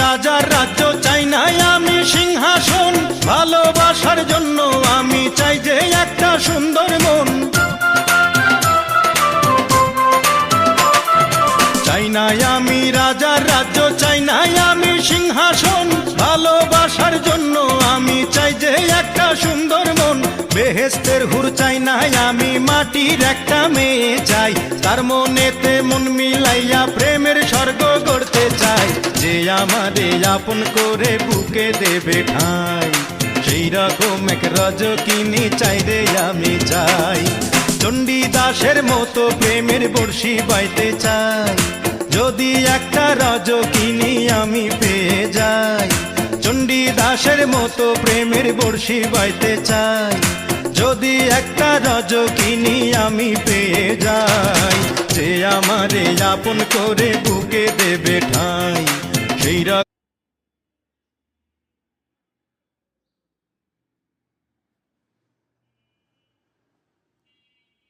রাজার রাজ্য চাই না আমি সিংহাসন, ভালোবাসার জন্য আমি চাই যে একটা সুন্দর মন। চাই না আমি রাজার রাজ্য, চাই না আমি সিংহাসন, ভালোবাসার জন্য আমি চাই যে একটা সুন্দর মন। বেহেশতের হুর চাই না আমি, মাটির একটা মেয়ে চাই, তার মনেতে মন মিলাইয়া প্রেমের স্বর্গ গড়তে চাই। যে আমারে আপন করে বুকে দেবে ঠাঁই, সেই রকম এক রজকিনী চাই রে আমি চাই। চণ্ডীদাসের মতো প্রেমের বর্ষি বাইতে চাই, যদি একটা রজকিনী আমি পেয়ে যাই। চণ্ডীদাসের মতো প্রেমের বর্ষি বাইতে চাই, যদি একটা রজকিনী আমি পেয়ে যাই। যে আমারে আপন করে বুকে দেবে ঠাঁই, সেই